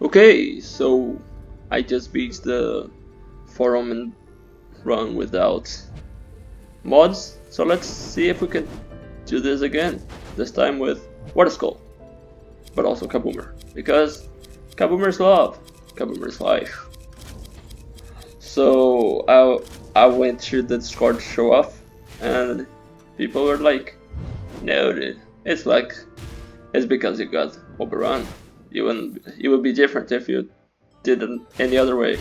Okay, so I just beat the 4 Omen run without mods, so let's see if we can do this again, this time with Water Skul, but also Kaboomer, because Kaboomer's love, Kaboomer's life. So I went to the Discord to show off, and people were like, no dude, it's because you got overrun. It would be different if you did it any other way.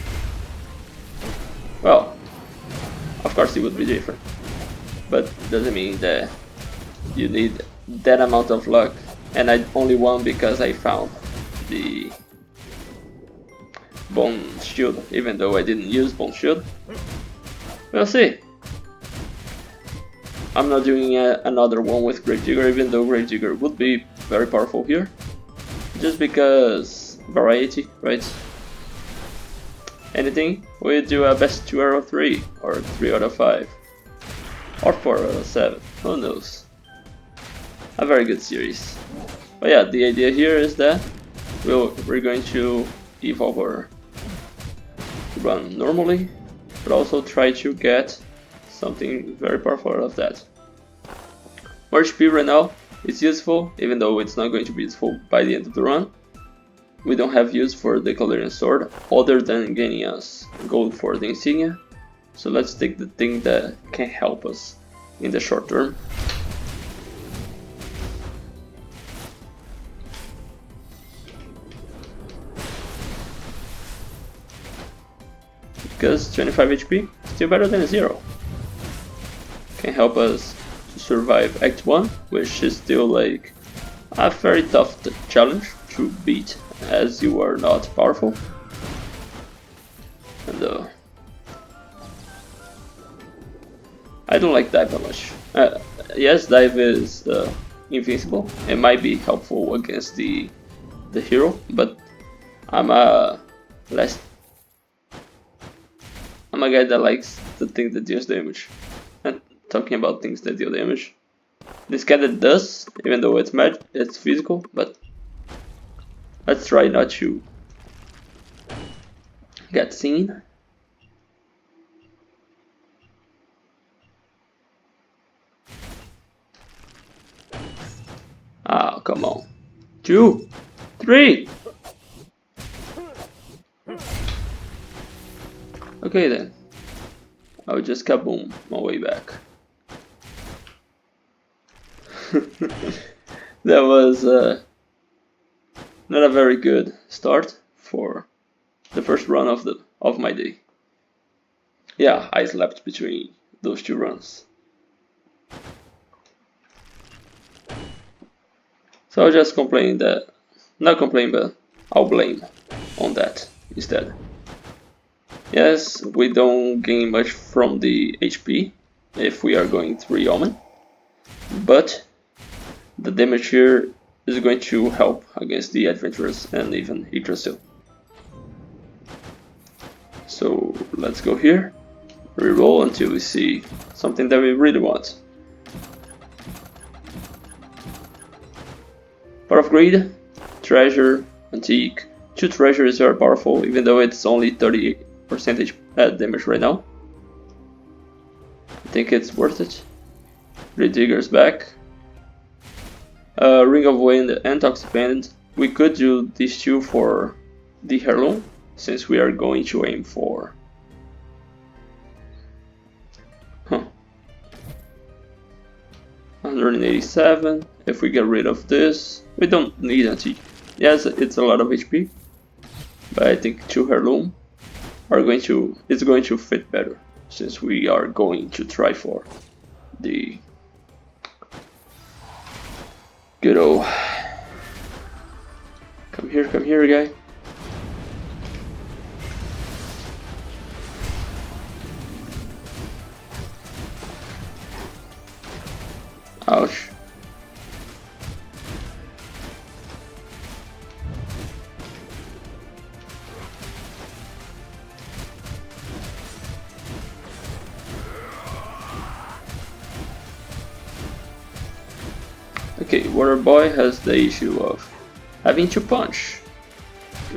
Well, of course it would be different, but doesn't mean that you need that amount of luck. And I only won because I found the Bone Shield, even though I didn't use Bone Shield. We'll see. I'm not doing another one with Gravedigger, even though Gravedigger would be very powerful here. Just because variety, right? Anything? We do a best 2 out of 3, or 3 out of 5, or 4 out of 7, who knows. A very good series. But yeah, the idea here is that we're going to evolve our run normally, but also try to get something very powerful out of that. More HP right now is useful, even though it's not going to be useful by the end of the run. We don't have use for the Calorian Sword, other than gaining us gold for the insignia, so let's take the thing that can help us in the short term. Because 25 HP, still better than 0. Can help us to survive Act 1, which is still like a very tough challenge to beat, as you are not powerful. And I don't like dive that much. Yes, dive is invincible. It might be helpful against the hero, but I'm a guy that likes the thing that deals damage. And talking about things that deal damage, this guy that does, even though it's physical, but let's try not to get seen. Ah, come on. 2, 3. Okay then. I'll just kaboom my way back. That was not a very good start for the first run of my day. Yeah, I slept between those 2 runs. So I'll just complain that, not complain, but I'll blame on that instead. Yes, we don't gain much from the HP if we are going 3 Omen, but the damage here is going to help against the adventurers and even Yggdrasil. So let's go here, reroll until we see something that we really want. Power of Greed, Treasure, Antique. 2 treasures are powerful, even though it's only 30% damage right now. I think it's worth it. Gravedigger's back. Ring of Wind and Toxic Pendant. We could do these 2 for the heirloom, since we are going to aim for 187. If we get rid of this, we don't need Antique. Yes, it's a lot of HP, but I think 2 heirloom it's going to fit better, since we are going to try for the good old come here guy. Ouch. Okay, Water Boy has the issue of having to punch.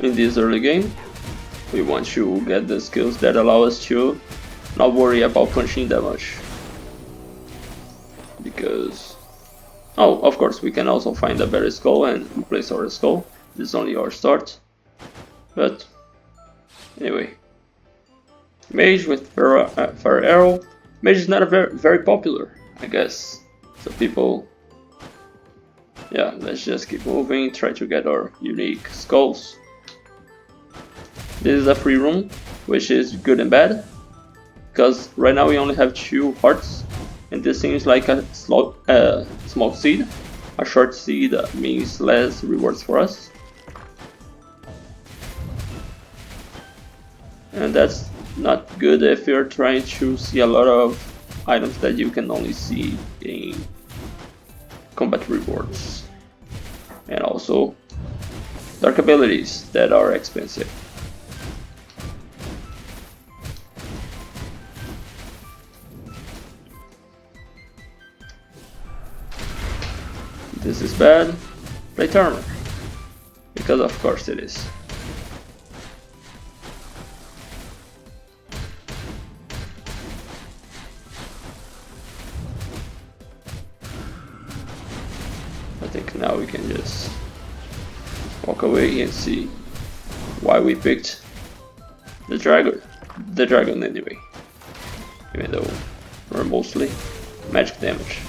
in this early game. We want to get the skills that allow us to not worry about punching that much. Because, oh, of course, we can also find a better skull and replace our skull. This is only our start. But, anyway. Mage with fire arrow. Mage is not a very popular, I guess. So people, yeah, let's just keep moving, try to get our unique skulls. This is a free room, which is good and bad, because right now we only have 2 hearts, and this seems like a small seed. A short seed means less rewards for us. And that's not good if you're trying to see a lot of items that you can only see in combat rewards. And also dark abilities that are expensive. This is bad. Plate armor. Because of course it is. I think now we can just walk away and see why we picked the dragon. The dragon anyway. Even though we're mostly magic damage.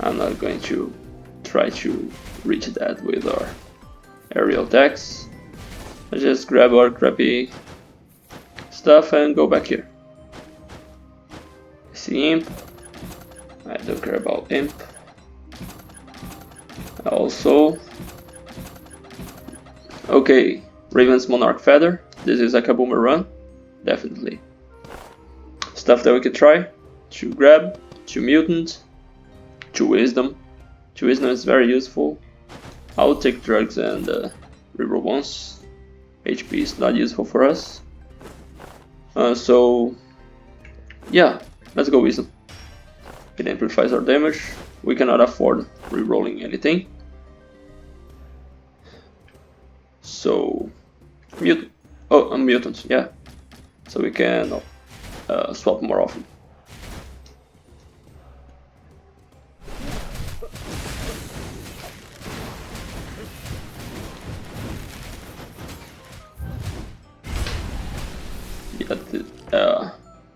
I'm not going to try to reach that with our aerial attacks. Let's just grab our crappy stuff and go back here. I see imp. I don't care about imp. Also, okay, Raven's Monarch Feather. This is a Kaboomer run, definitely. Stuff that we could try. 2 grab, 2 mutant, 2 wisdom. 2 wisdom is very useful. I'll take drugs and reroll once. HP is not useful for us. So yeah, let's go wisdom. It amplifies our damage. We cannot afford rerolling anything. So mutant. Oh, a mutant, yeah. So we can swap more often.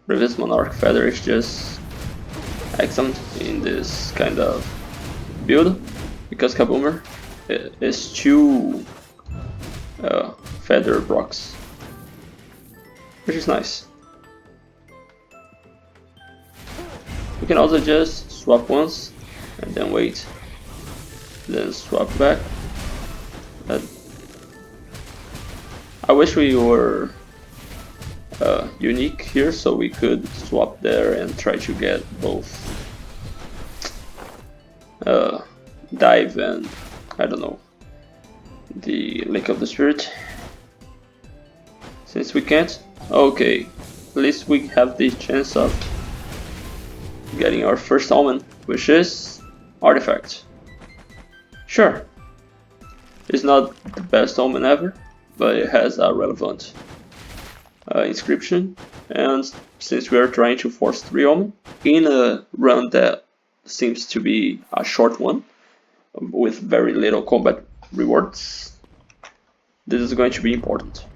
Raven's Monarch Feather is just excellent in this kind of build because Kaboomer is 2 feather blocks, which is nice. We can also just swap once and then wait, then swap back. But I wish we were unique here so we could swap there and try to get both dive and I don't know, the Lake of the Spirit. Since we can't, okay, at least we have the chance of getting our first Omen, which is Artifact. Sure, it's not the best Omen ever, but it has a relevant inscription, and since we are trying to force 3 Omen in a run that seems to be a short one with very little combat rewards, this is going to be important.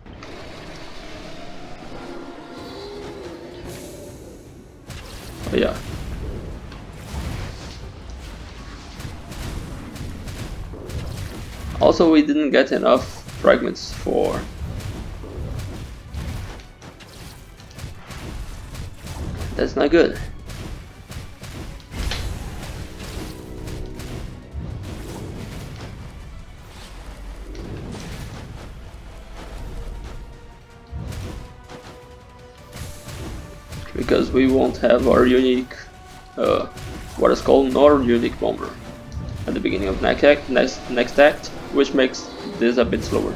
Oh, yeah. Also, we didn't get enough fragments for that's not good. Because we won't have our unique what is called nor unique bomber at the beginning of next act, which makes this a bit slower.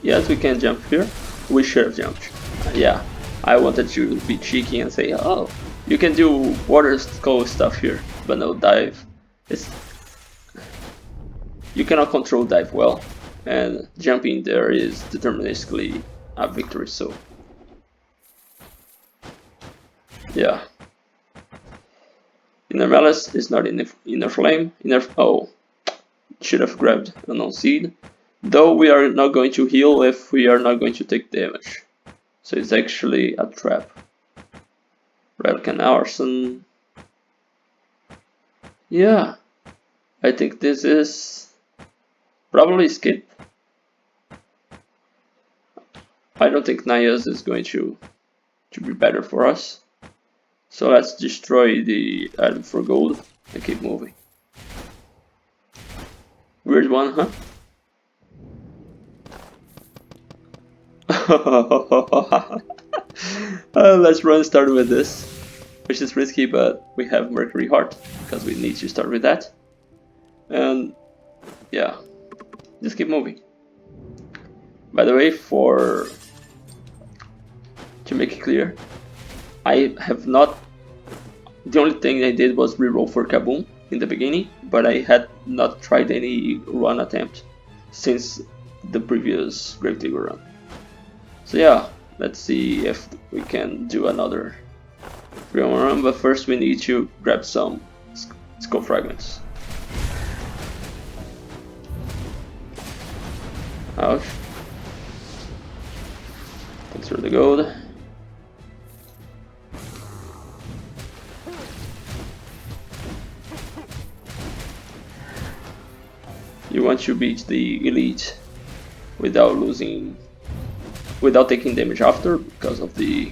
Yes, we can jump here. We should have jumped. Yeah, I wanted to be cheeky and say, oh, you can do water skull stuff here, but no dive. You cannot control dive well, and jumping there is deterministically a victory. So yeah, Inner Malice is not in Inner Flame. Oh, should have grabbed Unknown Seed. Though we are not going to heal if we are not going to take damage. So it's actually a trap. Relic and Arson. Yeah, I think this is probably skip. I don't think Nayas is going to be better for us. So let's destroy the item for gold and keep moving. Weird one, huh? Let's run start with this, which is risky, but we have Mercury Heart because we need to start with that. And yeah, just keep moving. By the way, to make it clear, I have not. The only thing I did was reroll for Kaboom in the beginning, but I had not tried any run attempt since the previous Gravedigger run. So yeah, let's see if we can do another 3-on-1 run, but first we need to grab some skull fragments. Ouch. Thanks for the gold. You want to beat the elite without taking damage after, because of the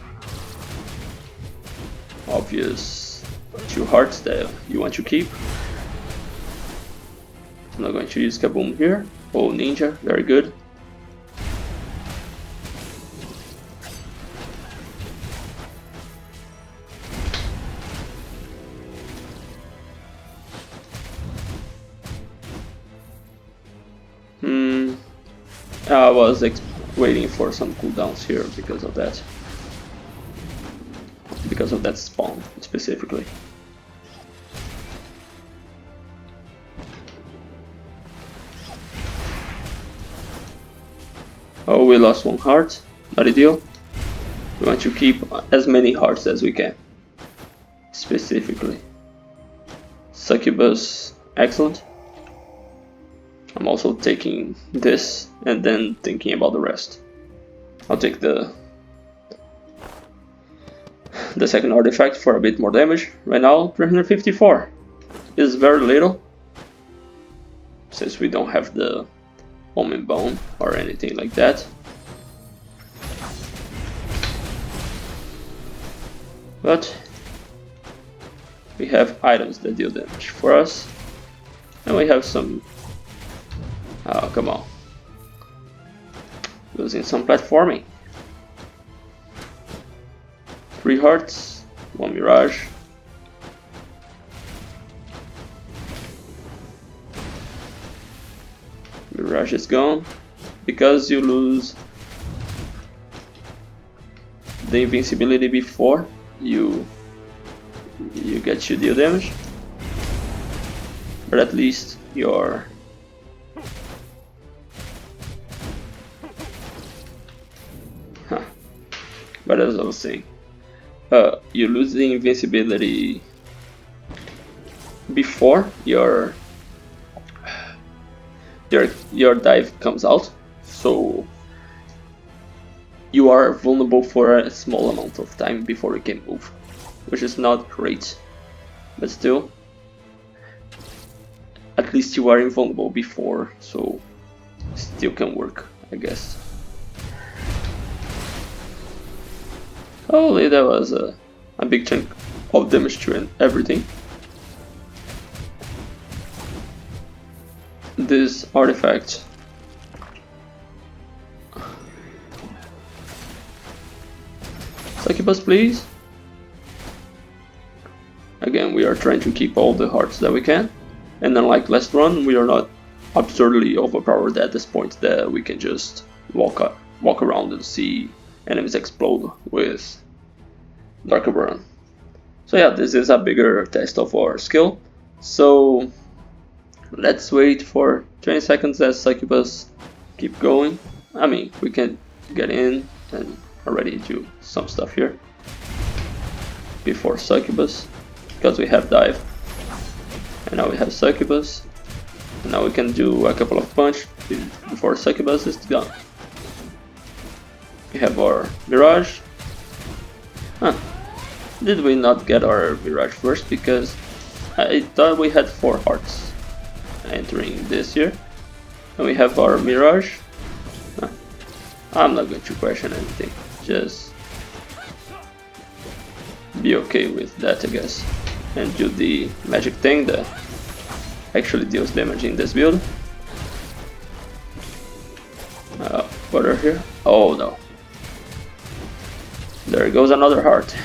obvious 2 hearts that you want to keep. I'm not going to use Kaboom here. Oh, Ninja, very good. I was waiting for some cooldowns here because of that. Because of that spawn specifically. Oh, we lost 1 heart. Not ideal. We want to keep as many hearts as we can. Specifically. Succubus, excellent. I'm also taking this and then thinking about the rest. I'll take the second artifact for a bit more damage. Right now, 354 is very little, since we don't have the Omen Bone or anything like that. But we have items that deal damage for us, and we have some. Oh, come on. Losing some platforming. 3 hearts, 1 Mirage. Mirage is gone. Because you lose the invincibility before you get to deal damage. But at least your But as I was saying, you lose the invincibility before your dive comes out, so you are vulnerable for a small amount of time before you can move, which is not great, but still, at least you are invulnerable before, so still can work, I guess. Holy, that was a big chunk of damage to everything. This artifact Succubus, please. Again, we are trying to keep all the hearts that we can, and unlike last run, we are not absurdly overpowered at this point that we can just walk around and see enemies explode with Darker Burn. So yeah, this is a bigger test of our skill. So let's wait for 20 seconds as Succubus keep going. I mean, we can get in and already do some stuff here before Succubus, because we have Dive, and now we have Succubus, and now we can do a couple of punch before Succubus is gone. We have our Mirage. Huh. Did we not get our Mirage first? Because I thought we had 4 hearts entering this here. And we have our Mirage. Huh. I'm not going to question anything. Just be okay with that, I guess. And do the magic thing that actually deals damage in this build. What are here? Oh no. There goes another heart.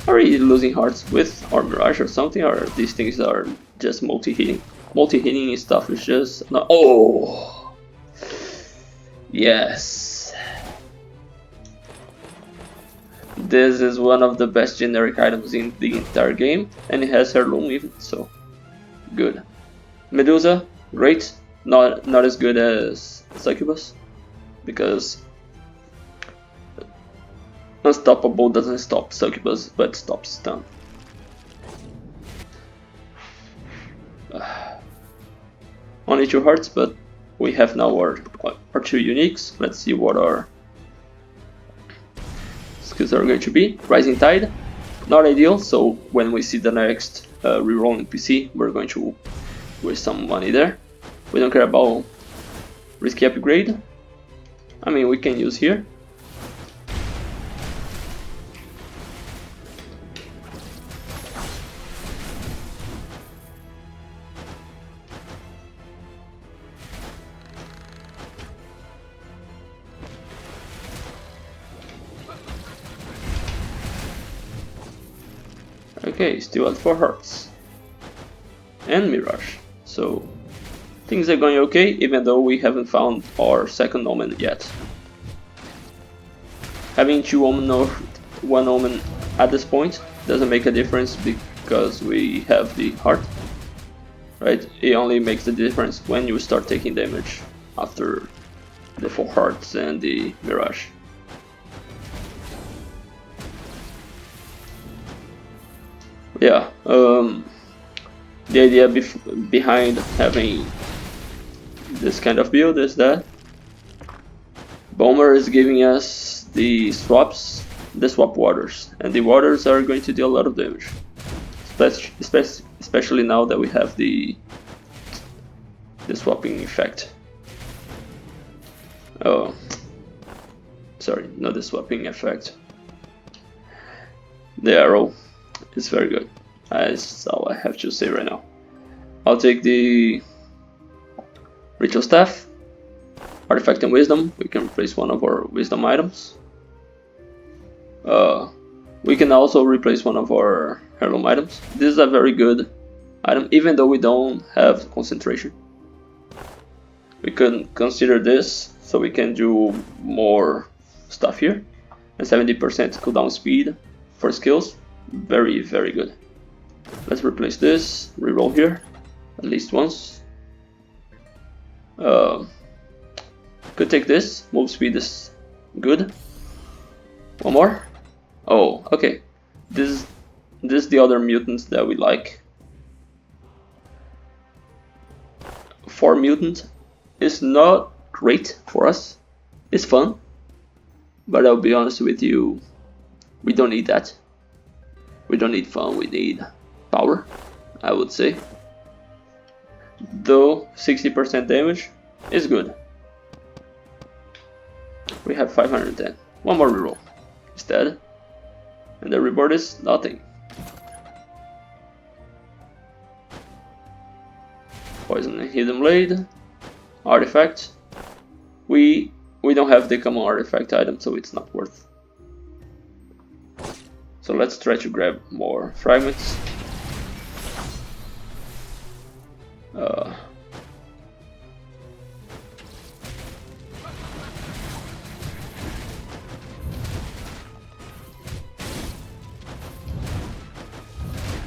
Are we losing hearts with our Mirage or something, or these things are just multi-hitting? Multi-hitting stuff is just not. Oh! Yes! This is one of the best generic items in the entire game, and it has Heirloom even, so good. Medusa, great. Not as good as Succubus, because Unstoppable doesn't stop Succubus, but stops stun. Only 2 hearts, but we have now our 2 uniques. Let's see what our skills are going to be. Rising Tide, not ideal, so when we see the next reroll in PC, we're going to waste some money there. We don't care about risky upgrade. I mean, we can use here. Okay, still at 4 hearts. And Mirage. So things are going okay, even though we haven't found our second Omen yet. Having 2 Omen or 1 Omen at this point doesn't make a difference because we have the heart. Right? It only makes the difference when you start taking damage after the 4 hearts and the Mirage. Yeah, the idea behind having this kind of build is that Bomber is giving us the swap waters, and the waters are going to deal a lot of damage, especially now that we have the swapping effect. Oh, sorry, not the swapping effect. The arrow. It's very good. That's all I have to say right now. I'll take the Ritual Staff, Artifact and Wisdom. We can replace one of our Wisdom items. We can also replace one of our Heirloom items. This is a very good item, even though we don't have concentration. We can consider this, so we can do more stuff here. And 70% cooldown speed for skills. Very, very good. Let's replace this, reroll here, at least once. Could take this, move speed is good. One more. Oh, okay. This is the other mutants that we like. 4 mutant is not great for us. It's fun, but I'll be honest with you, we don't need that. We don't need fun, we need power, I would say. Though 60% damage is good. We have 510. One more reroll instead. And the reward is nothing. Poison and Hidden Blade. Artifact. We don't have the common artifact item, so it's not worth. So let's try to grab more fragments.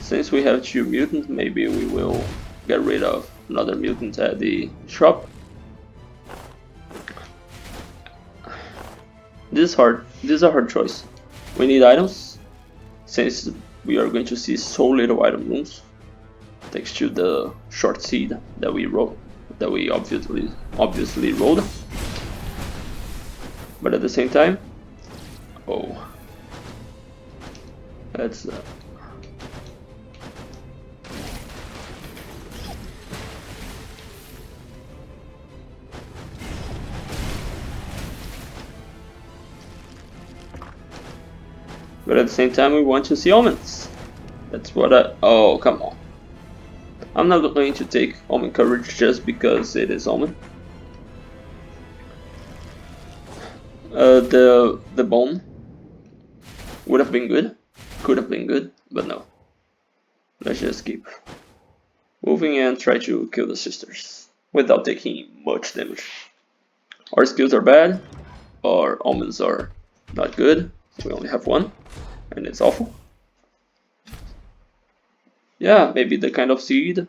Since we have 2 mutants, maybe we will get rid of another mutant at the shop. This is hard. This is a hard choice. We need items, since we are going to see so little item rooms, thanks to the short seed that we rolled, that we obviously rolled. But at the same time, oh, that's but at the same time we want to see omens. That's what oh, come on. I'm not going to take Omen coverage just because it is Omen. The bone would have been good, could have been good, but no. Let's just keep moving and try to kill the sisters without taking much damage. Our skills are bad, our omens are not good. We only have one, and it's awful. Yeah, maybe the kind of seed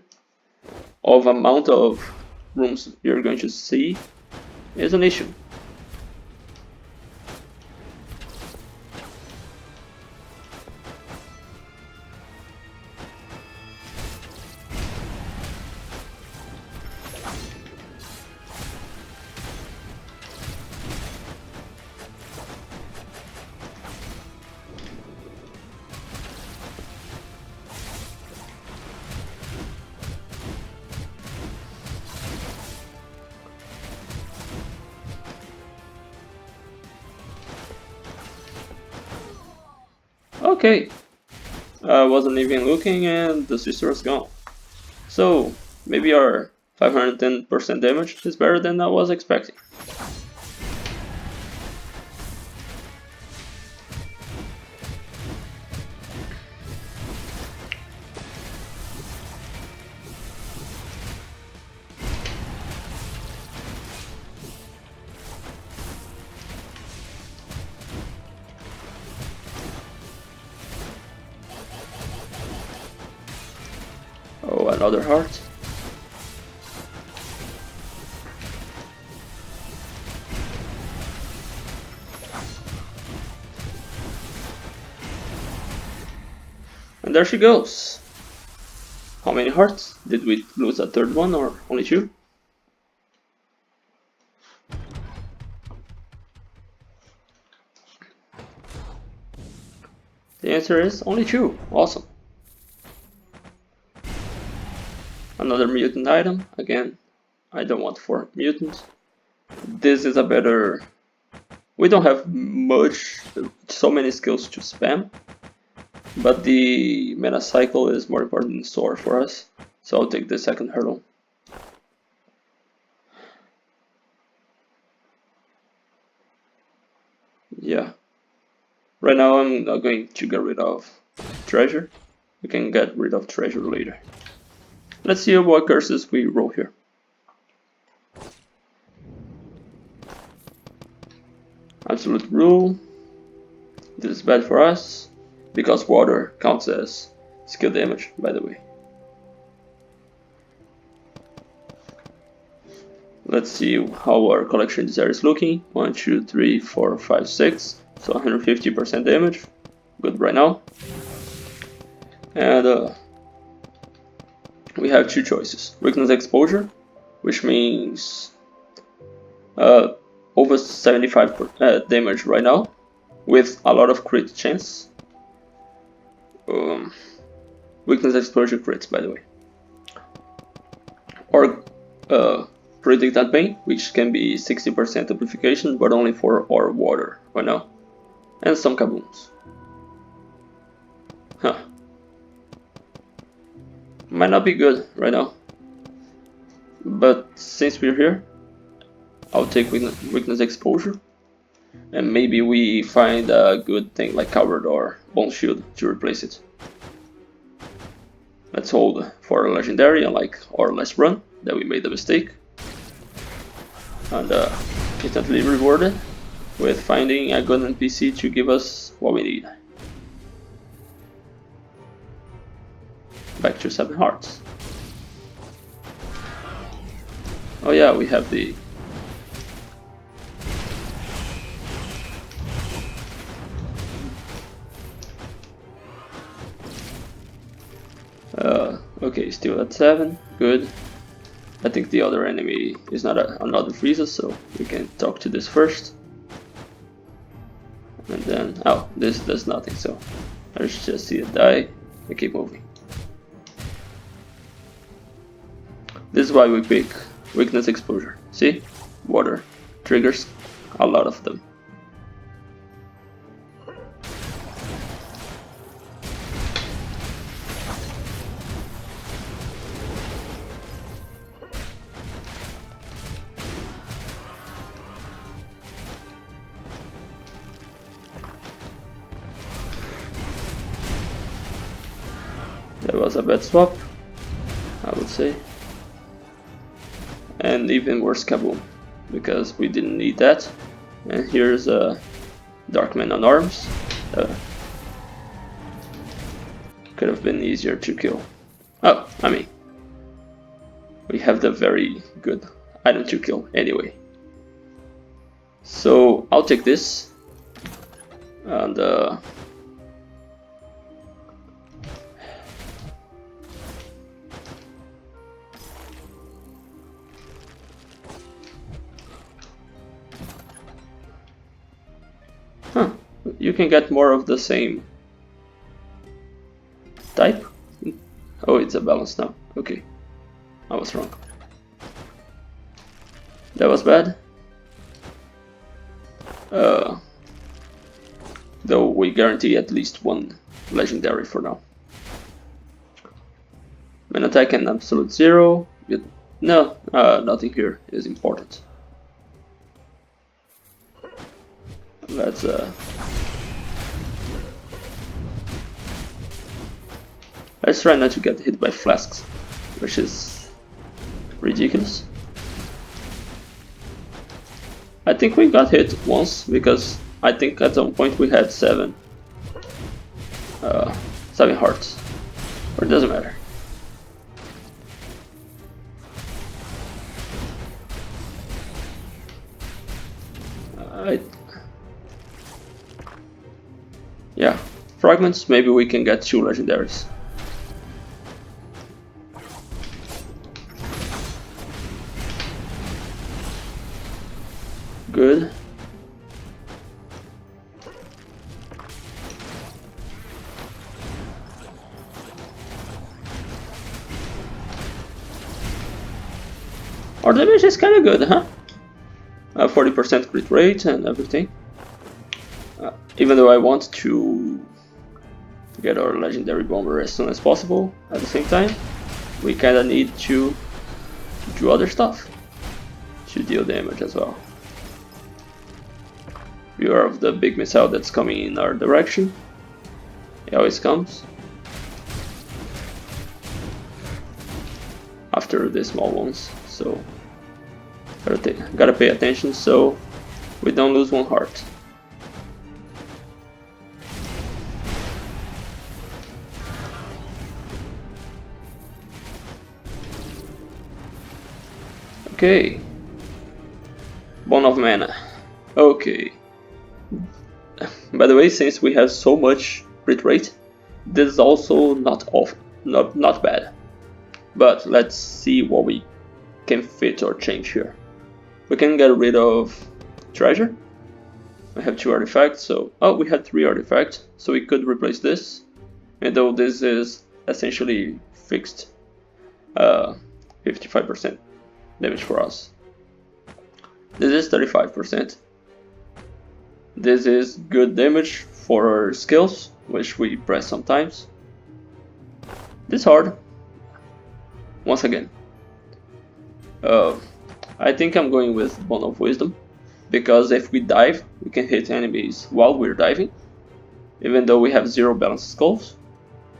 of amount of rooms you're going to see is an issue. Okay, I wasn't even looking and the sister was gone. So, maybe our 510% damage is better than I was expecting. Oh, another heart. And there she goes. How many hearts? Did we lose a third one or only 2? The answer is only 2. Awesome. Another mutant item. Again, I don't want 4 mutants. This is a better... We don't have so many skills to spam, but the mana cycle is more important than sword for us, so I'll take the second hurdle. Yeah. Right now I'm not going to get rid of treasure. We can get rid of treasure later. Let's see what curses we roll here. Absolute rule. This is bad for us, because water counts as skill damage, by the way. Let's see how our collection desire is looking. 1, 2, 3, 4, 5, 6. So 150% damage. Good right now. And we have 2 choices. Weakness exposure, which means over 75 damage right now, with a lot of crit chance. Weakness exposure crits, by the way. Or predicted pain, which can be 60% amplification, but only for our water right now. And some kabooms. Huh. Might not be good right now. But since we're here, I'll take weakness exposure. And maybe we find a good thing like Coward or Bone Shield to replace it. Let's hold for a legendary, unlike our last run that we made a mistake. And instantly rewarded with finding a good NPC to give us what we need. back to 7 hearts. Oh yeah, we have the... okay, still at 7, good. I think the other enemy is not another Frieza, so we can talk to this first. And then, oh, this does nothing, so let's just see it die and keep moving. This is why we pick weakness exposure. See? Water triggers a lot of them. That was a bad swap, I would say. And even worse Kaboom, because we didn't need that. And here's a Darkman on arms. Could have been easier to kill. Oh, I mean, we have the very good item to kill anyway. So I'll take this. And huh, you can get more of the same type. Oh, it's a balance now. Okay, I was wrong. That was bad. Though we guarantee at least one legendary for now. Main attack and absolute 0. No, nothing here is important. Let's try not to get hit by flasks, which is ridiculous. I think we got hit once because I think at some point we had 7 hearts, or it doesn't matter. Yeah, fragments, maybe we can get 2 legendaries. Good. Our damage is kinda good, huh? 40% crit rate and everything. Even though I want to get our legendary bomber as soon as possible, at the same time, we kinda need to do other stuff to deal damage as well. Beware of the big missile that's coming in our direction. It always comes after the small ones, so gotta pay attention so we don't lose 1 heart. Okay, Bone of Mana. Okay. By the way, since we have so much crit rate, this is also not bad. But let's see what we can fit or change here. We can get rid of treasure. We have 2 artifacts, so we had 3 artifacts, so we could replace this. And though this is essentially fixed 55% damage for us. This is 35%. This is good damage for our skills, which we press sometimes. This hard. Once again. I think I'm going with Bone of Wisdom, because if we dive, we can hit enemies while we're diving, even though we have 0 balanced skulls.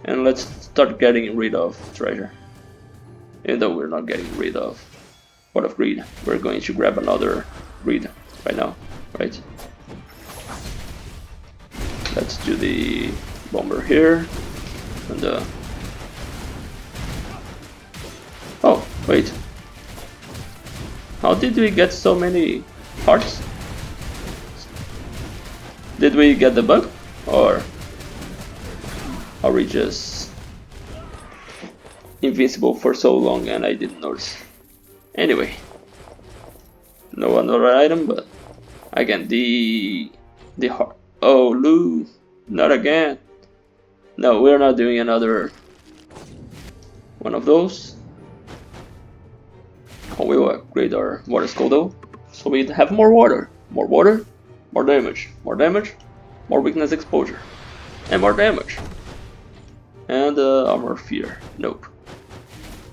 And let's start getting rid of treasure. Even though we're not getting rid of Pot of Greed, we're going to grab another greed right now, right? Let's do the bomber here, and Wait. How did we get so many hearts? Did we get the bug? Or are we just invincible for so long and I didn't notice? Anyway. No another item, but again the heart. Oh, Lou, not again. No, we're not doing another one of those. Oh, we will upgrade our water skull though, so we have more water, more damage, more weakness exposure, and more damage. And armor fear. Nope.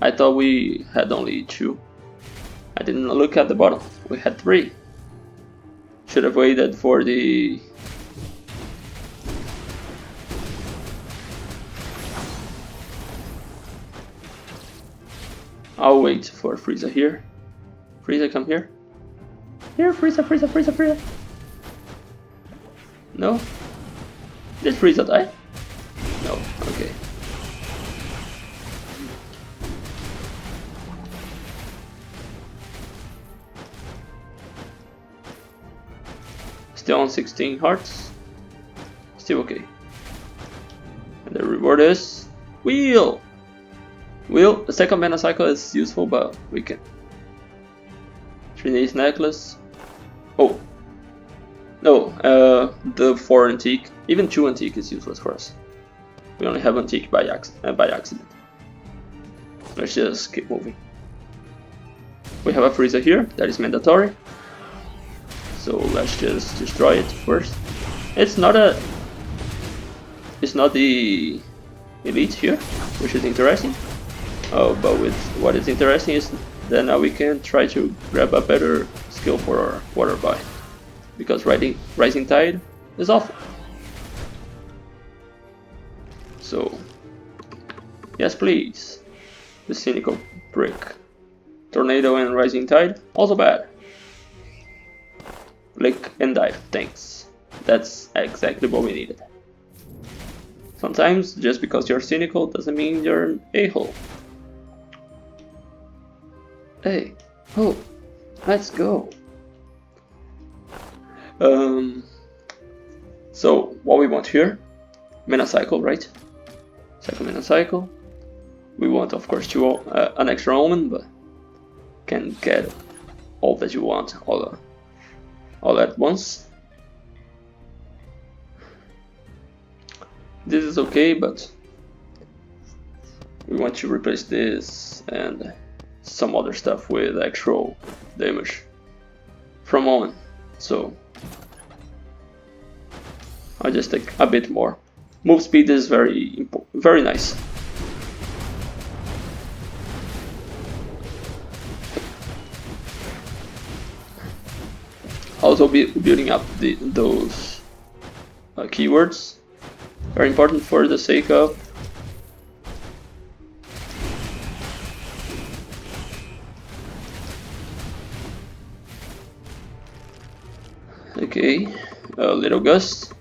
I thought we had only 2. I didn't look at the bottom. We had 3. Should have waited for the... I'll wait for Frieza here. Frieza, come here. Here, Frieza. No? Did Frieza die? No, okay. Still on 16 hearts. Still okay. And the reward is... Wheel! Wheel, the second mana cycle is useful, but we can... Trinity's necklace. Oh. No, the 4 antique. Even 2 antique is useless for us. We only have antique by accident. Let's just keep moving. We have a Frieza here, that is mandatory. So let's just destroy it first. It's not the elite here, which is interesting. Oh, but with what is interesting is that now we can try to grab a better skill for our water buy. Because Rising Tide is awful. So, yes please. The Cynical Brick. Tornado and Rising Tide, also bad. Lick and dive, thanks. That's exactly what we needed. Sometimes, just because you're cynical doesn't mean you're an a-hole. Hey, oh, let's go. So, what we want here, mana cycle, right? Second mana cycle. We want, of course, an extra Omen, but can get all that you want all at once. This is okay, but we want to replace this and some other stuff with actual damage from Omen. So I'll just take a bit more. Move speed is very nice. Also be building up those keywords. Very important for the sake of okay, little gust.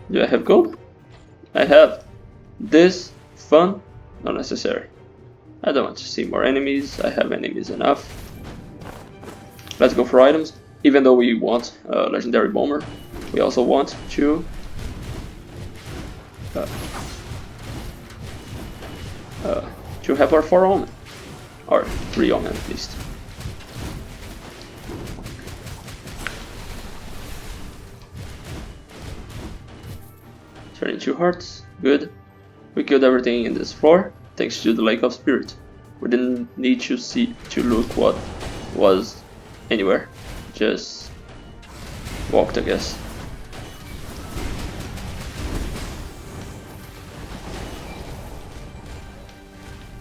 Do I have gold? I have. This fun, not necessary. I don't want to see more enemies. I have enemies enough. Let's go for items. Even though we want legendary bomber, we also want to have our 4 Omen, or 3 Omen at least. Turning 2 hearts, good. We killed everything in this floor, thanks to the Lake of Spirit. We didn't need to look what was anywhere, just walked, I guess.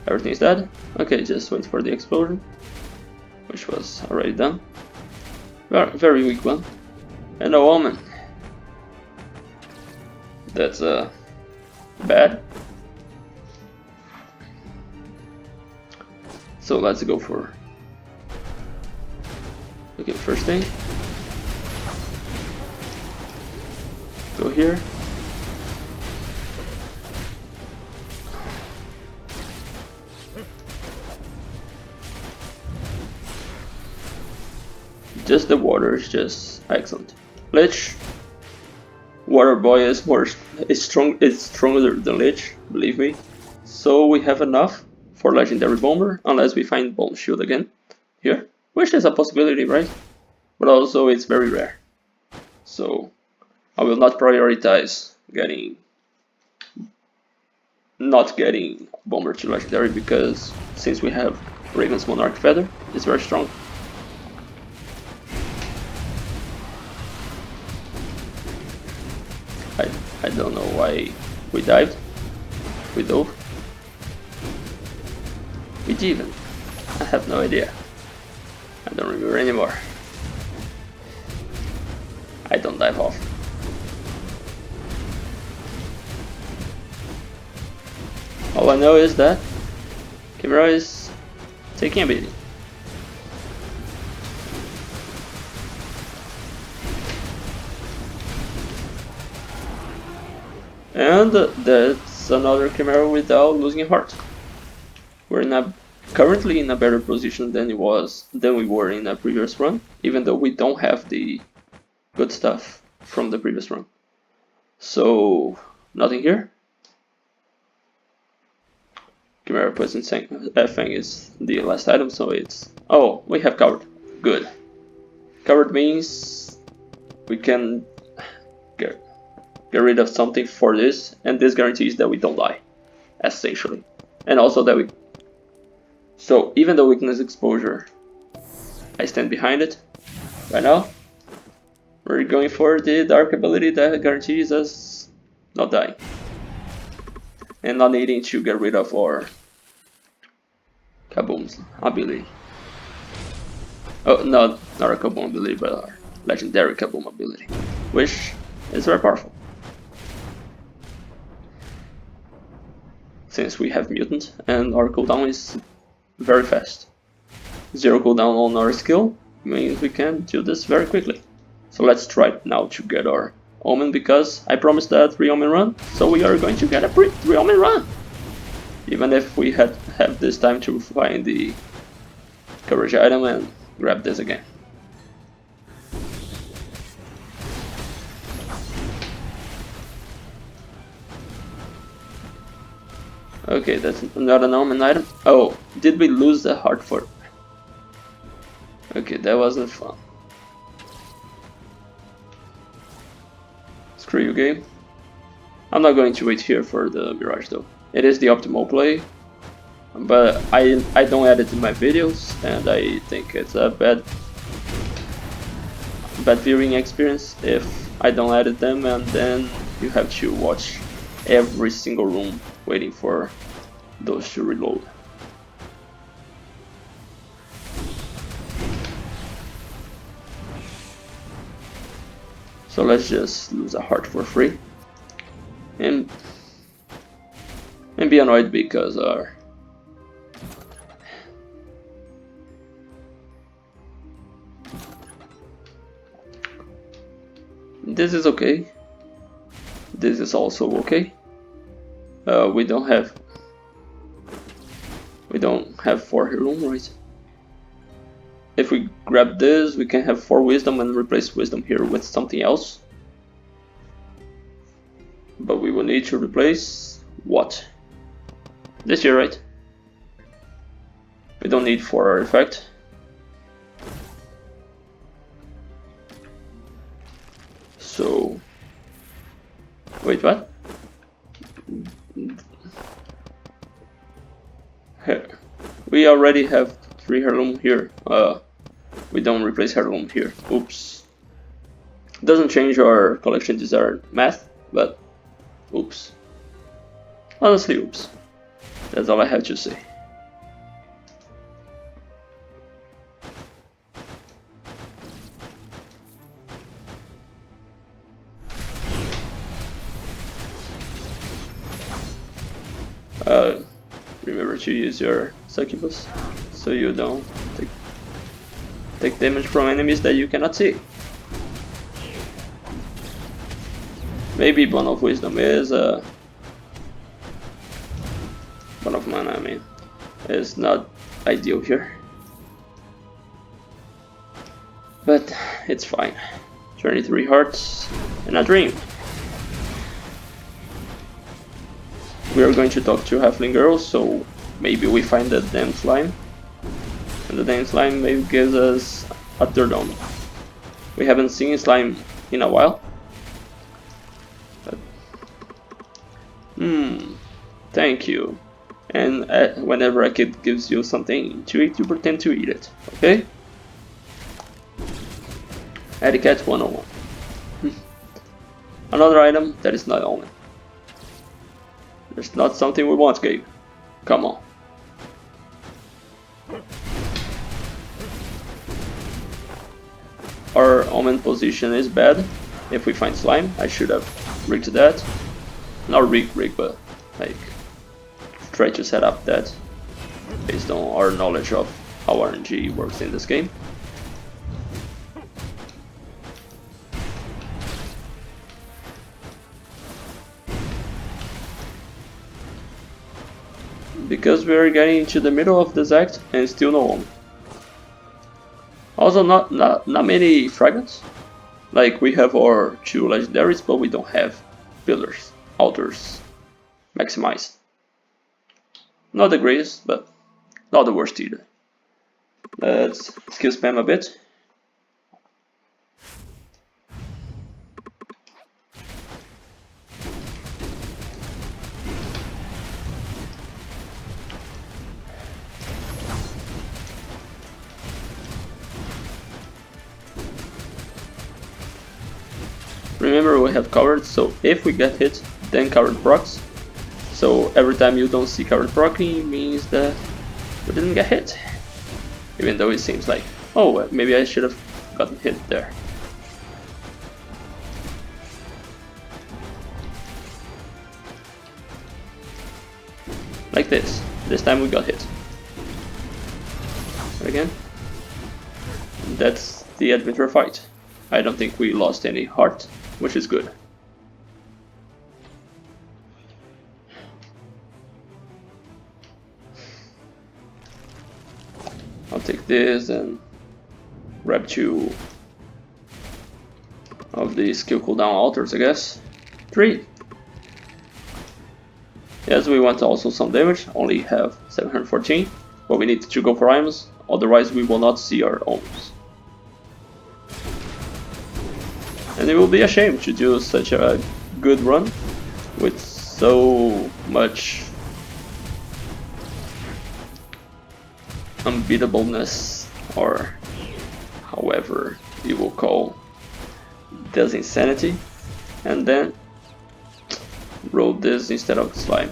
Everything is dead. Okay, just wait for the explosion, which was already done. Very weak one. And no Omen. That's bad. So let's go for... Okay, first thing. Go here. Just the water is just excellent. Lich, Water Boy is stronger than Lich, believe me. So we have enough for Legendary Bomber, unless we find Bone Shield again here, which is a possibility, right? But also it's very rare. So I will not prioritize not getting Bomber to Legendary, because since we have Raven's Monarch Feather, it's very strong. I don't know why we dived. We dove. We even. I have no idea. I don't remember anymore. I don't dive off. All I know is that Chimera is taking a beating. And that's another Chimera without losing heart. We're currently in a better position than we were in a previous run, even though we don't have the good stuff from the previous run. So nothing here. Chimera Poison Fang is the last item, so it's... Oh, we have covered. Good. Covered means we can get rid of something for this, and this guarantees that we don't die, essentially. And also that we... So, even though weakness exposure, I stand behind it. Right now, we're going for the dark ability that guarantees us not dying. And not needing to get rid of our Kaboom's ability. Oh, not our Kaboom ability, but our legendary Kaboom ability, which is very powerful. Since we have Mutant and our cooldown is very fast. 0 cooldown on our skill means we can do this very quickly. So let's try now to get our Omen, because I promised that 3 Omen run, so we are going to get a 3 Omen run! Even if we have this time to find the courage item and grab this again. Okay, that's not an Omen item. Oh, did we lose the heart for... Okay, that wasn't fun. Screw you, game. I'm not going to wait here for the Mirage though. It is the optimal play, but I don't edit in my videos, and I think it's a bad viewing experience if I don't edit them, and then you have to watch every single room waiting for those to reload. So let's just lose a heart for free and be annoyed because our this is okay. This is also okay. We don't have 4 heirloom, right? If we grab this, we can have 4 wisdom and replace wisdom here with something else. But we will need to replace what? This here, right? We don't need 4 artifact. So wait, what? We already have 3 heirloom here. We don't replace heirloom here. Oops. Doesn't change our collection desired math, but oops. Honestly, oops. That's all I have to say. Remember to use your succubus so you don't take damage from enemies that you cannot see. Maybe Bone of Wisdom is Bone of Mana, I mean, is not ideal here. But it's fine. 23 hearts and a dream. We are going to talk to Halfling Girls, so maybe we find the damn slime. And the damn slime maybe gives us a third Omen. We haven't seen slime in a while. But, thank you. And whenever a kid gives you something to eat, you pretend to eat it, okay? Etiquette 101. Another item that is not Omen. There's not something we want, Gabe. Come on. Our Omen position is bad. If we find slime, I should have rigged that. Not rig, but like try to set up that based on our knowledge of how RNG works in this game. Because we are getting into the middle of this act and still no Omen. Also not many fragments. Like we have our 2 legendaries, but we don't have pillars, altars, maximized. Not the greatest, but not the worst either. Let's skill spam a bit. Remember we have covered, so if we get hit, then covered procs. So every time you don't see covered proccing means that we didn't get hit. Even though it seems like, oh, maybe I should have gotten hit there. Like this. This time we got hit. But again, that's the adventure fight. I don't think we lost any heart, which is good. I'll take this and grab 2 of the skill cooldown altars, I guess. 3. Yes, we want also some damage, only have 714, but we need to go for items, otherwise we will not see our Omens. And it will be a shame to do such a good run with so much unbeatableness, or however you will call this insanity, and then roll this instead of slime.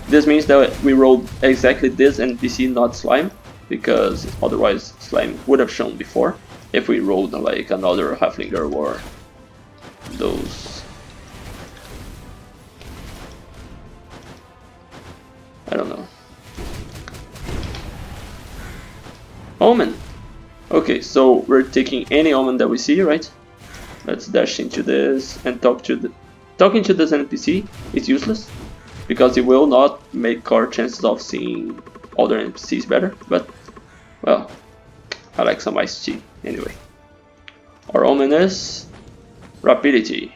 This means that we rolled exactly this NPC, not slime, because otherwise slime would have shown before if we rolled like another halflinger or those, I don't know. Omen! Okay, so we're taking any Omen that we see, right? Let's dash into this and talking to this NPC is useless, because it will not make our chances of seeing other NPCs better, but, well, I like some iced tea anyway. Our Omen is rapidity.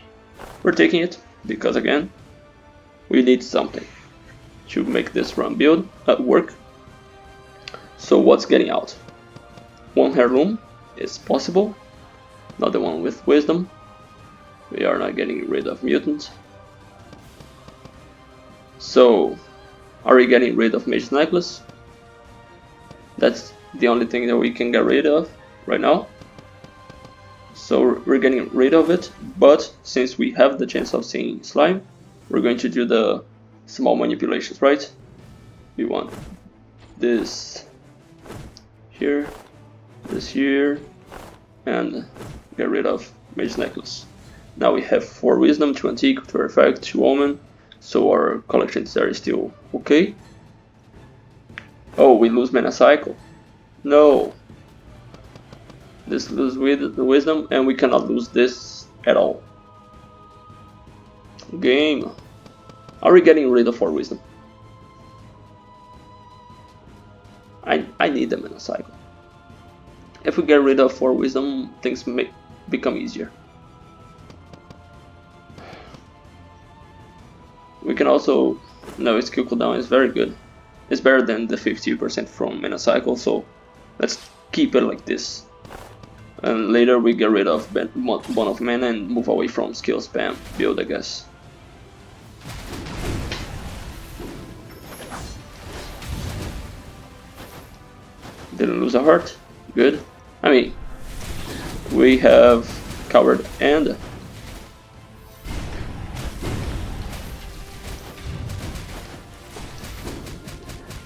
We're taking it, because again, we need something to make this run build work. So what's getting out? 1 heirloom is possible, not the one with wisdom. We are not getting rid of mutant. So, are we getting rid of Mage's Necklace? That's the only thing that we can get rid of right now. So we're getting rid of it, but since we have the chance of seeing slime, we're going to do the small manipulations, right? We want this here, this here, and get rid of Mage's Necklace. Now we have 4 wisdom, 2 antique, 2 artifact, 2 omen, so our collections there is still okay. Oh, we lose mana cycle. No. This lose with the wisdom, and we cannot lose this at all. Game. Are we getting rid of our wisdom? I need the mana cycle. If we get rid of 4 wisdom, things may become easier. We can also... No, its skill cooldown is very good. It's better than the 50% from mana cycle, so let's keep it like this. And later we get rid of one of mana and move away from skill spam build, I guess. Didn't lose a heart. Good. I mean, we have Coward and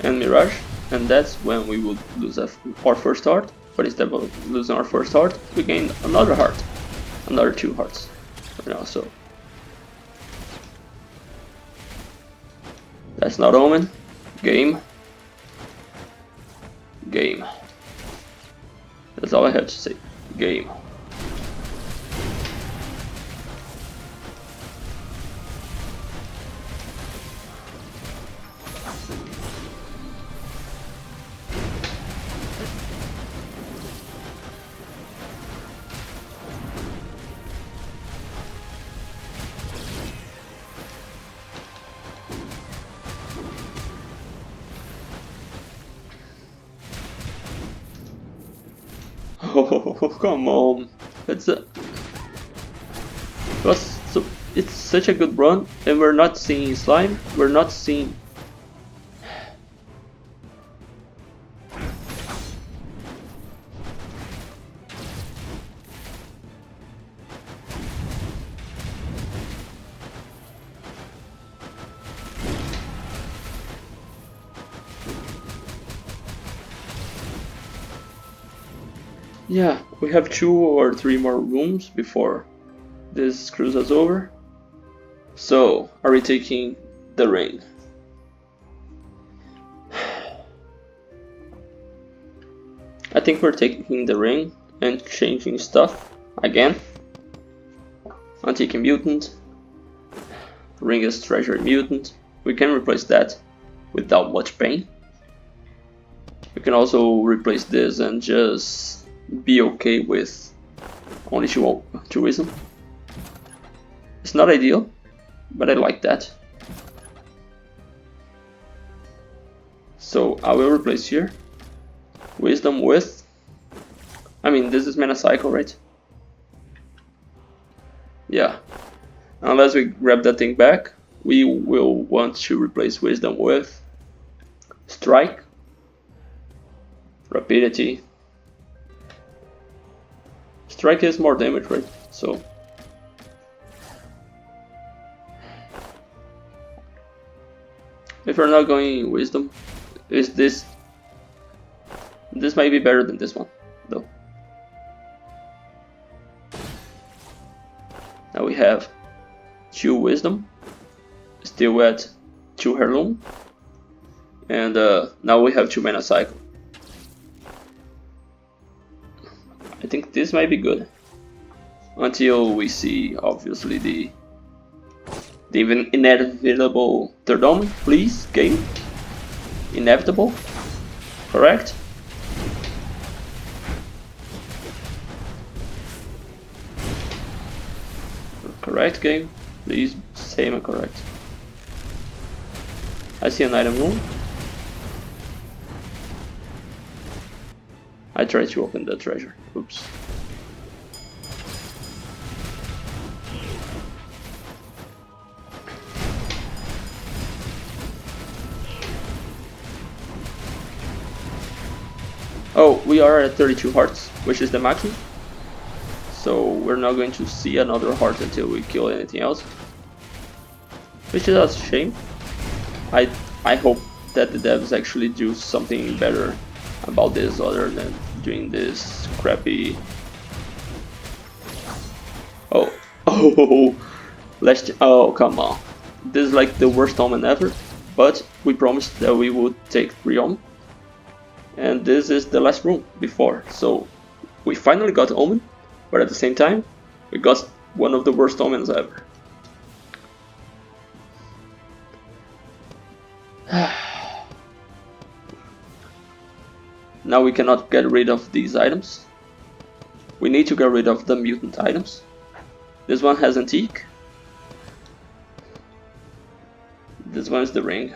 Mirage, and that's when we would lose our first heart. But instead of losing our first heart, we gain another heart, another 2 hearts right now. So that's not Omen. Game. That's all I have to say. Game. Oh, come on. It's such a good run, and we're not seeing slime. We're not seeing... Yeah, we have 2 or 3 more rooms before this screws us over. So, are we taking the ring? I think we're taking the ring and changing stuff again. Antique mutant. Ring is treasure mutant. We can replace that without much pain. We can also replace this and just be okay with only 2 wisdom. It's not ideal, but I like that. So I will replace here wisdom with... I mean, this is mana cycle, right? Yeah. Unless we grab that thing back, we will want to replace wisdom with strike, rapidity. Strike is more damage, right? So if we're not going wisdom, is this might be better than this one, though. Now we have 2 wisdom, still at 2 heirloom, and now we have 2 mana cycle. I think this might be good until we see, obviously, the inevitable third Omen. Please, game. Inevitable. Correct. Correct, game. Please say I'm correct. I see an item room. I tried to open the treasure. Oops. Oh, we are at 32 hearts, which is the maximum. So we're not going to see another heart until we kill anything else. Which is a shame. I hope that the devs actually do something better about this other than doing this crappy... Oh, come on. This is like the worst Omen ever, but we promised that we would take 3 Omen. And this is the last room before, so we finally got Omen, but at the same time, we got one of the worst Omens ever. Now we cannot get rid of these items, We need to get rid of the mutant items. This one has antique. This one is the ring.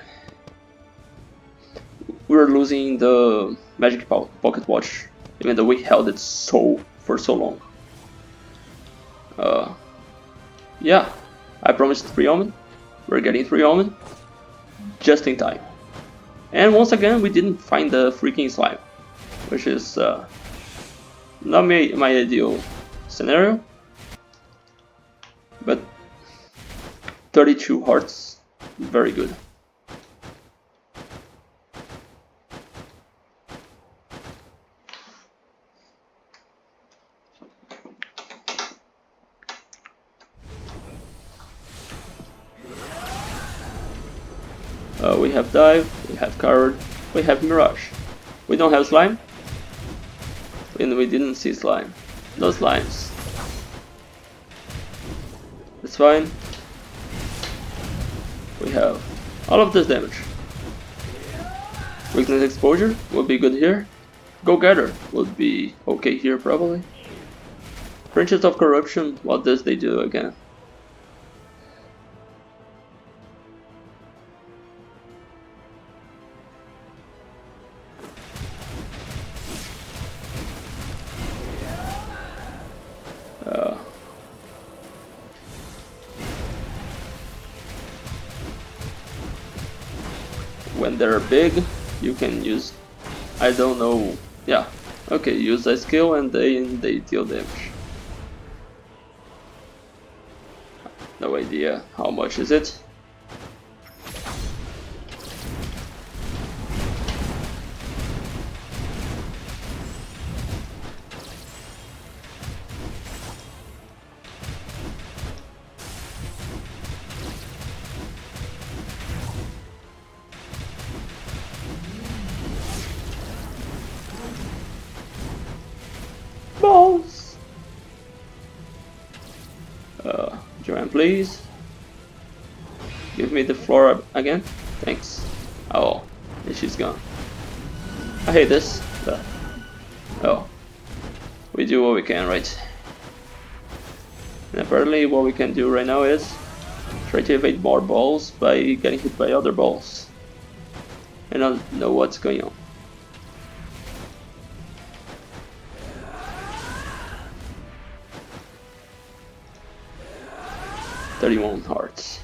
We're losing the magic pocket watch, even though we held it for so long. Yeah, I promised 3 Omen. We're getting 3 Omen just in time. And once again, we didn't find the freaking slime, which is not my ideal scenario. But 32 hearts, very good. We have Dive, we have Coward, we have Mirage. We don't have Slime, and we didn't see Slime. No Slimes. It's fine. We have all of this damage. Weakness Exposure would be good here. Go Gather would be okay here probably. Branches of Corruption, what does they do again? When they're big, you can use, I don't know, yeah, okay, use a skill and they deal damage. No idea how much is it. Balls! Joan, please. Give me the floor again. Thanks. Oh, and she's gone. I hate this, but oh, we do what we can, right? And apparently what we can do right now is try to evade more balls by getting hit by other balls. I don't know what's going on. $31 hearts.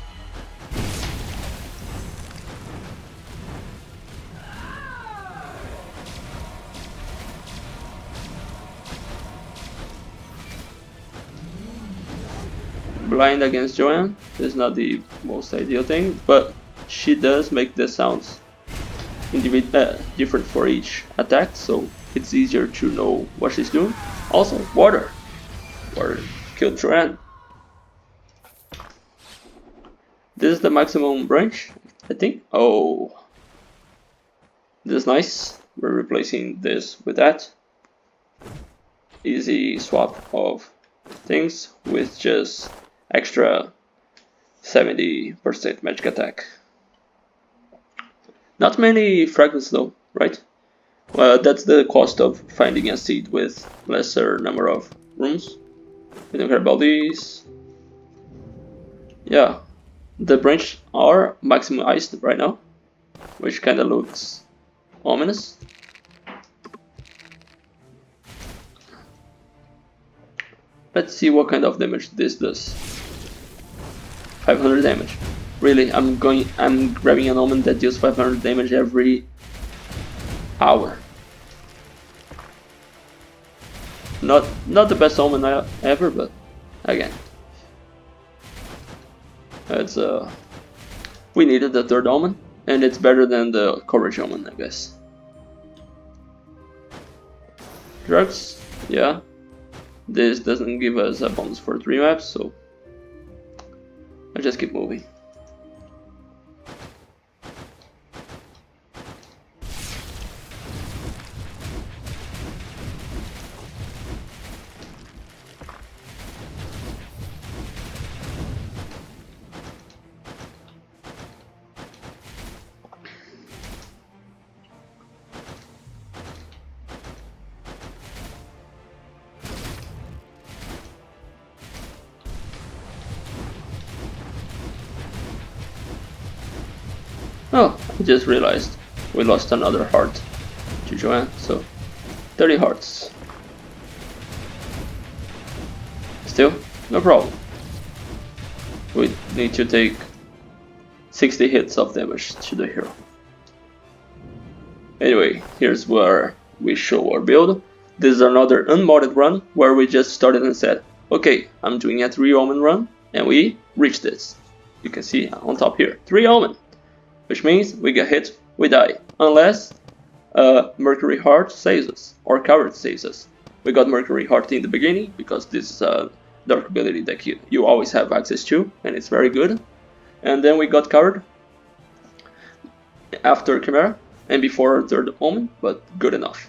Blind against Joan is not the most ideal thing, but she does make the sounds different for each attack, so it's easier to know what she's doing. Also, water. Water killed Joan. This is the maximum branch, I think. Oh, this is nice. We're replacing this with that. Easy swap of things with just extra 70% magic attack. Not many fragments though, right? Well, that's the cost of finding a seed with lesser number of rooms. We don't care about these. Yeah. The branch are maximized right now, which kinda looks ominous. Let's see what kind of damage this does. 500 damage. Really, I'm grabbing an Omen that deals 500 damage every hour. Not the best Omen ever, but again. It's we needed the third Omen, and it's better than the Courage Omen, I guess. Drugs, yeah. This doesn't give us a bonus for 3 maps, so I just keep moving. Oh, I just realized we lost another heart to Joan, so 30 hearts. Still, no problem. We need to take 60 hits of damage to the hero. Anyway, here's where we show our build. This is another unmodded run where we just started and said, okay, I'm doing a 3 Omen run, and we reached this. You can see on top here, 3 Omen, which means we get hit, we die, unless Mercury Heart saves us, or Coward saves us. We got Mercury Heart in the beginning, because this is a dark ability that you always have access to, and it's very good. And then we got Coward after Chimera, and before third Omen, but good enough.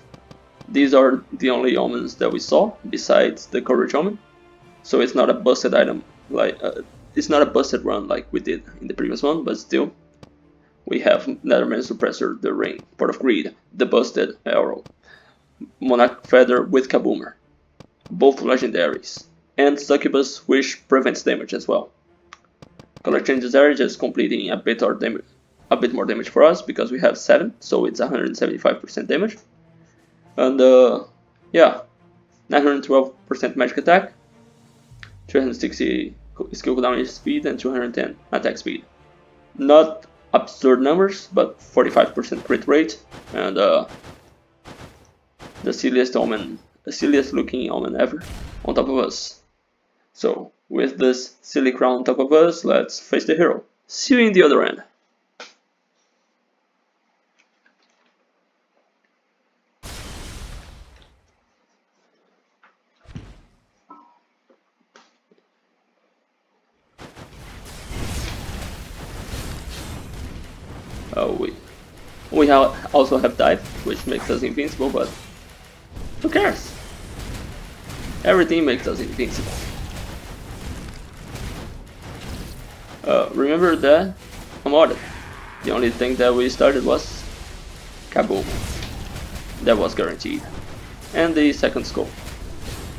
These are the only Omens that we saw, besides the Courage Omen, so it's not a busted item, like it's not a busted run like we did in the previous one, but still, we have Netherman Suppressor, the Ring, Port of Greed, the busted Arrow, Monarch Feather with Kaboomer, both legendaries, and Succubus, which prevents damage as well. Color Changes are just completing a bit more damage for us, because we have 7, so it's 175% damage. And yeah, 912% magic attack, 260 skill cooldown speed, and 210 attack speed. Not absurd numbers, but 45% crit rate, and the silliest looking Omen ever on top of us. So with this silly crown on top of us, let's face the hero. See you in the other end. We also have dive, which makes us invincible, but who cares? Everything makes us invincible. Remember that I'm modded. The only thing that we started was Kaboom. That was guaranteed. And the second Skul.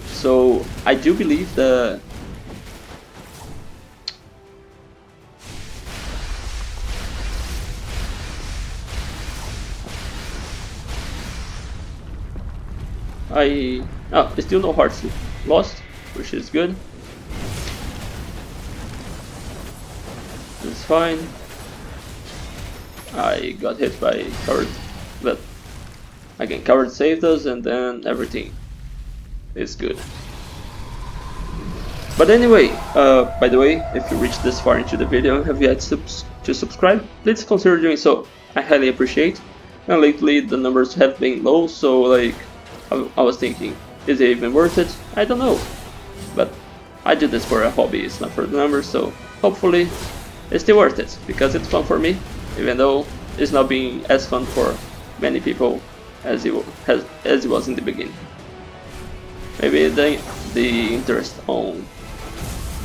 So I do believe that still no hearts lost, which is good. It's fine. I got hit by Coward, but again, Coward saved us, and then everything is good. But anyway, by the way, if you reached this far into the video and have yet to subscribe, please consider doing so. I highly appreciate. And lately the numbers have been low, so like I was thinking, is it even worth it? I don't know. But I do this for a hobby, it's not for the numbers, so hopefully it's still worth it, because it's fun for me, even though it's not being as fun for many people as it was in the beginning. Maybe the interest on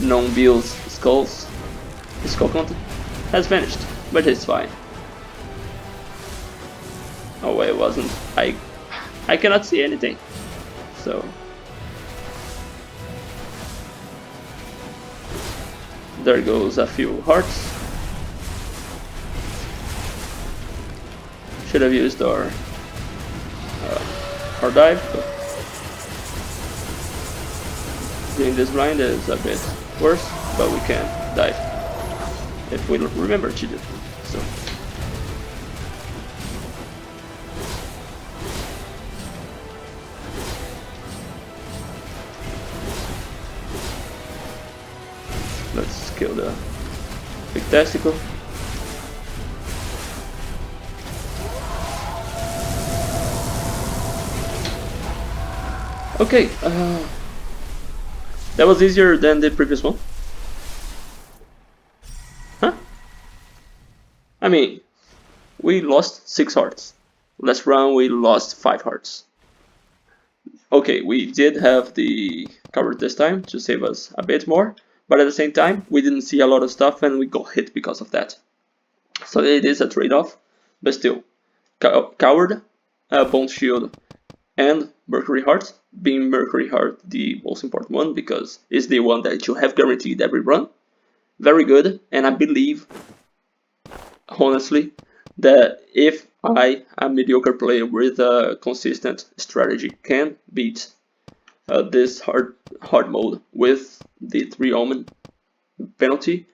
non-build skull content has vanished, but it's fine. Oh wait, it wasn't. I cannot see anything. So there goes a few hearts. Should have used our dive, but doing this blind is a bit worse, but we can dive if we remember to do so. Let's kill the big testicle. Okay, that was easier than the previous one. Huh? I mean, we lost 6 hearts. Last round we lost 5 hearts. Okay, we did have the cover this time to save us a bit more, but at the same time we didn't see a lot of stuff and we got hit because of that. So it is a trade-off, but still. Coward, Bone Shield, and Mercury Heart, being Mercury Heart the most important one because it's the one that you have guaranteed every run. Very good, and I believe, honestly, that if I, a mediocre player with a consistent strategy, can beat this hard mode with the 3 Omen penalty,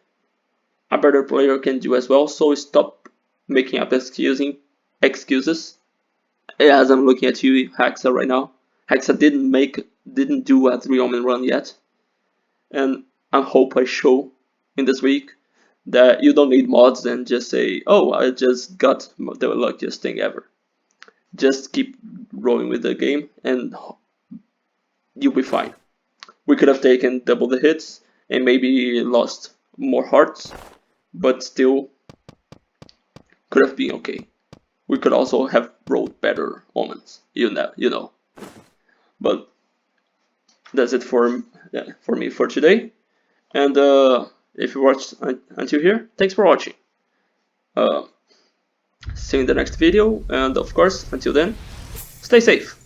a better player can do as well. So stop making up excuses. As I'm looking at you, Hexa, right now, Hexa didn't do a 3 Omen run yet, and I hope I show in this week that you don't need mods and just say, oh, I just got the luckiest thing ever. Just keep rolling with the game and you'll be fine. We could have taken double the hits and maybe lost more hearts, but still could have been okay. We could also have rolled better omens, you know. But that's it for me for today. And if you watched until here, thanks for watching. See you in the next video, and of course, until then, stay safe.